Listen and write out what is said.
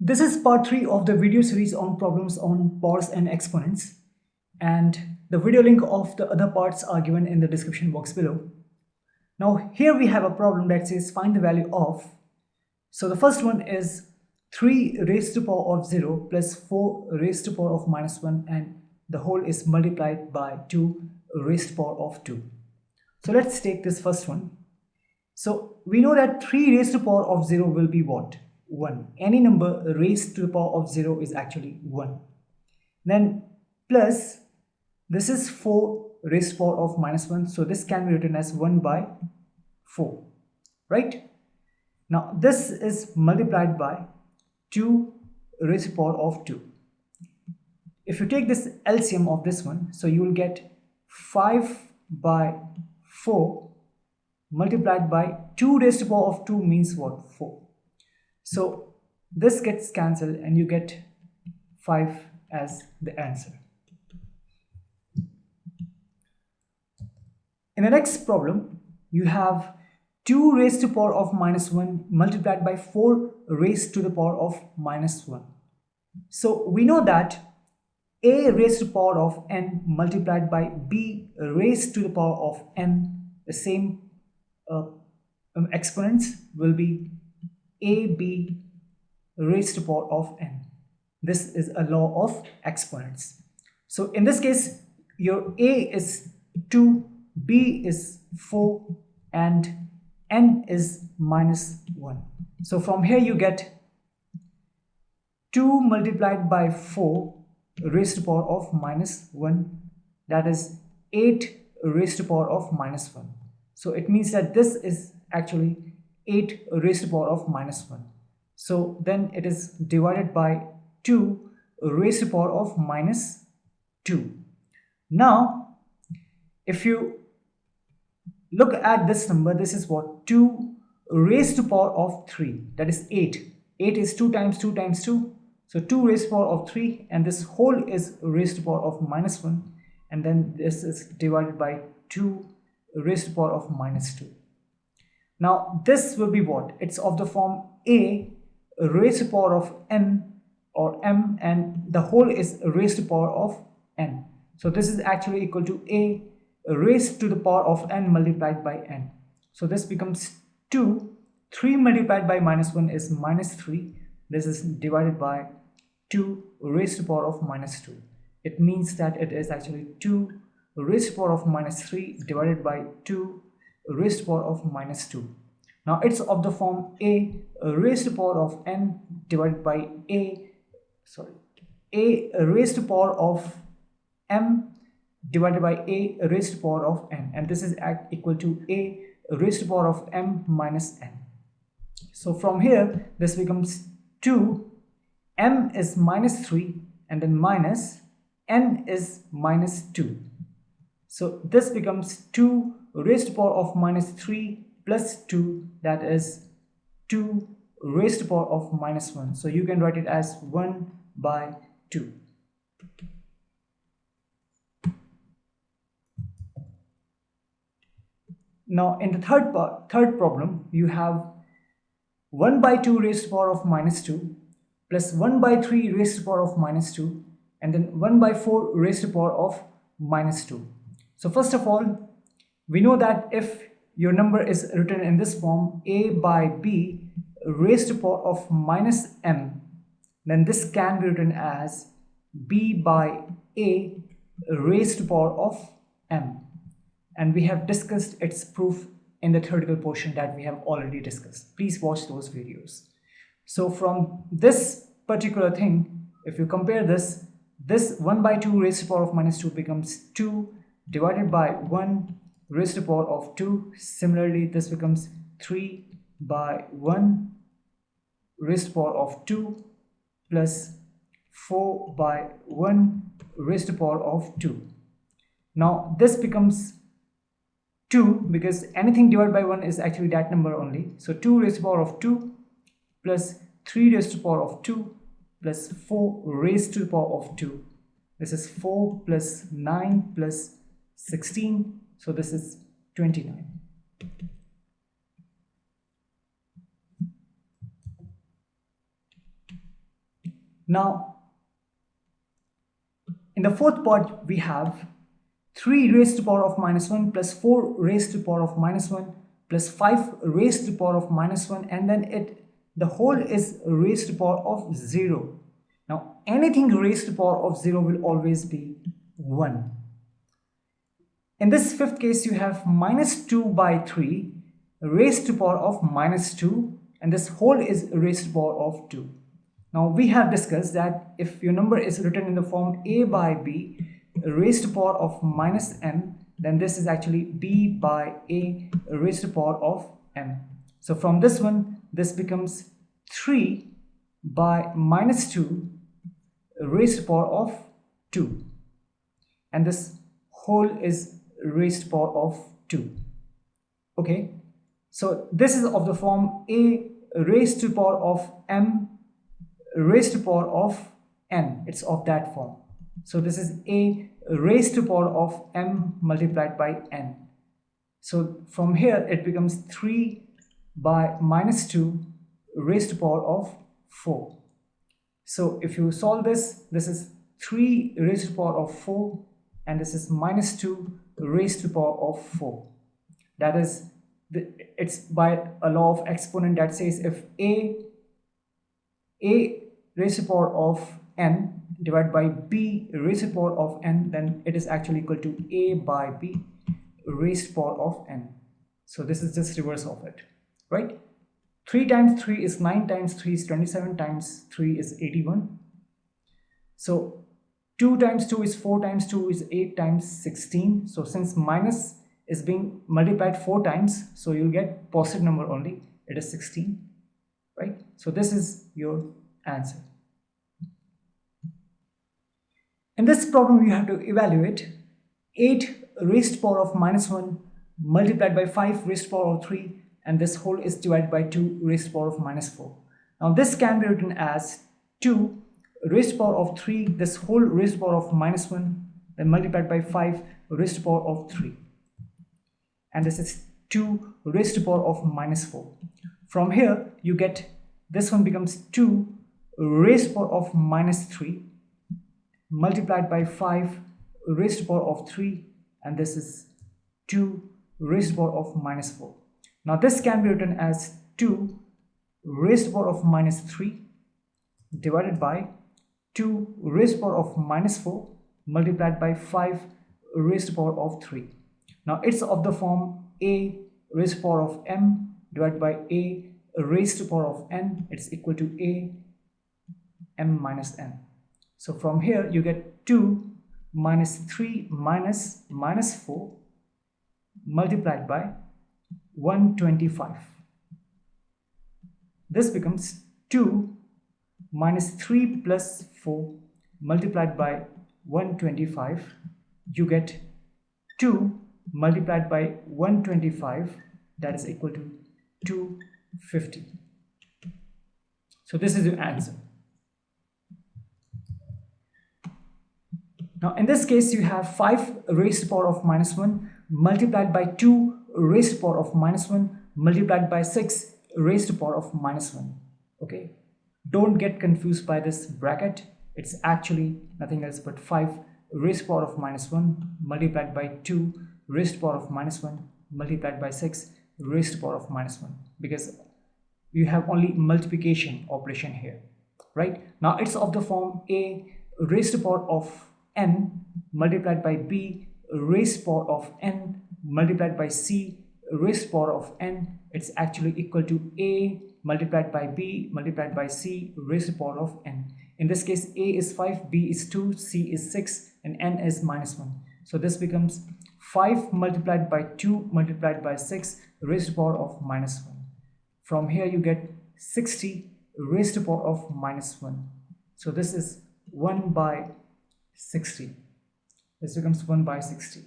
This is part 3 of the video series on problems on powers and exponents, and the video link of the other parts are given in the description box below. Now here we have a problem that says find the value of, so the first one is 3 raised to the power of 0 plus 4 raised to the power of minus 1, and the whole is multiplied by 2 raised to the power of 2. So let's take this first one. So we know that 3 raised to the power of 0 will be what? 1. Any number raised to the power of 0 is actually 1. Then plus, this is 4 raised to the power of minus 1. So this can be written as 1 by 4. Right? Now this is multiplied by 2 raised to the power of 2. If you take this LCM of this one, so you will get 5 by 4 multiplied by 2 raised to the power of 2 means what? 4. So this gets cancelled and you get 5 as the answer. In the next problem, you have 2 raised to the power of minus 1 multiplied by 4 raised to the power of minus 1. So we know that a raised to the power of n multiplied by b raised to the power of n, the same exponents will be ab raised to the power of n. This is a law of exponents. So in this case, your a is 2, b is 4, and n is minus 1. So from here you get 2 multiplied by 4 raised to the power of minus 1, that is 8 raised to the power of minus 1. So it means that this is actually 8 raised to the power of minus 1. So then it is divided by 2 raised to the power of minus 2. Now, if you look at this number, this is what? 2 raised to the power of 3, that is 8. 8 is 2 times 2 times 2. So 2 raised to the power of 3, and this whole is raised to the power of minus 1, and then this is divided by 2 raised to the power of minus 2. Now this will be what? It's of the form a raised to the power of n or m, and the whole is raised to the power of n. So this is actually equal to a raised to the power of n multiplied by n. So this becomes 2. 3 multiplied by minus 1 is minus 3. This is divided by 2 raised to the power of minus 2. It means that it is actually 2 raised to the power of minus 3 divided by 2 raised to the power of minus 2. Now it's of the form a raised to the power of n divided by a raised to the power of m divided by a raised to the power of n, and this is equal to a raised to the power of m minus n. So from here this becomes 2, m is minus 3, and then minus n is minus 2. So this becomes 2 raised to the power of minus 3 plus 2, that is 2 raised to the power of minus 1. So you can write it as 1 by 2. Now in the third problem, you have 1 by 2 raised to the power of minus 2 plus 1 by 3 raised to the power of minus 2, and then 1 by 4 raised to the power of minus 2. So first of all, we know that if your number is written in this form, a by b raised to the power of minus m, then this can be written as b by a raised to the power of m. And we have discussed its proof in the theoretical portion that we have already discussed. Please watch those videos. So from this particular thing, if you compare this 1 by 2 raised to the power of minus 2 becomes 2 divided by 1 raised to the power of 2. Similarly, this becomes 3 by 1 raised to the power of 2 plus 4 by 1 raised to the power of 2. Now this becomes 2 because anything divided by 1 is actually that number only. So 2 raised to the power of 2 plus 3 raised to the power of 2 plus 4 raised to the power of 2. This is 4 plus 9 plus 16. So this is 29. Now, in the fourth part, we have 3 raised to the power of minus 1 plus 4 raised to the power of minus 1 plus 5 raised to the power of minus 1, and then the whole is raised to the power of 0. Now, anything raised to the power of 0 will always be 1. In this fifth case, you have minus 2 by 3 raised to the power of minus 2, and this whole is raised to the power of 2. Now, we have discussed that if your number is written in the form a by b raised to the power of minus m, then this is actually b by a raised to the power of m. So from this one, this becomes 3 by minus 2 raised to the power of 2, and this whole is raised to the power of 2. Okay, so this is of the form a raised to the power of m raised to the power of n. It's of that form. So this is a raised to the power of m multiplied by n. So from here it becomes 3 by minus 2 raised to the power of 4. So if you solve this, this is 3 raised to the power of 4, and this is minus 2 raised to the power of 4. That is, it's by a law of exponent that says if a raised to the power of n divided by b raised to the power of n, then it is actually equal to a by b raised to the power of n. So this is just reverse of it, right? 3 times 3 is 9, times 3 is 27, times 3 is 81. So 2 times 2 is 4, times 2 is 8, times 16. So since minus is being multiplied 4 times, so you'll get positive number only. It is 16, right? So this is your answer. In this problem, you have to evaluate 8 raised to the power of minus 1 multiplied by 5 raised to the power of 3, and this whole is divided by 2 raised to the power of minus 4. Now this can be written as 2 raised to the power of 3, this whole raised to the power of minus 1, then multiplied by 5 raised to the power of 3. And this is 2 raised to the power of minus 4. From here, you get this one becomes 2 raised to the power of minus 3 multiplied by 5 raised to the power of 3, and this is 2 raised to the power of minus 4. Now this can be written as 2 raised to the power of minus 3 divided by 2 raised to the power of minus 4 multiplied by 5 raised to the power of 3. Now it's of the form a raised to the power of m divided by a raised to the power of n. It's equal to a m minus n. So from here you get 2 minus 3 minus minus 4 multiplied by 125. This becomes 2 minus 3 plus 4 multiplied by 125. You get 2 multiplied by 125, that is equal to 250. So this is your answer. Now in this case, you have 5 raised to the power of minus 1 multiplied by 2 raised to the power of minus 1 multiplied by 6 raised to the power of minus 1. Okay, don't get confused by this bracket. It's actually nothing else but 5 raised to the power of minus 1 multiplied by 2 raised to the power of minus 1 multiplied by 6 raised to the power of minus 1, because you have only multiplication operation here, right? Now it's of the form a raised to the power of n multiplied by b raised to the power of n multiplied by c raised to the power of n. It's actually equal to a multiplied by b multiplied by c raised to the power of n. In this case, a is 5, b is 2, c is 6, and n is minus 1. So this becomes 5 multiplied by 2 multiplied by 6 raised to the power of minus 1. From here you get 60 raised to the power of minus 1. So this is 1 by 60. This becomes 1 by 60.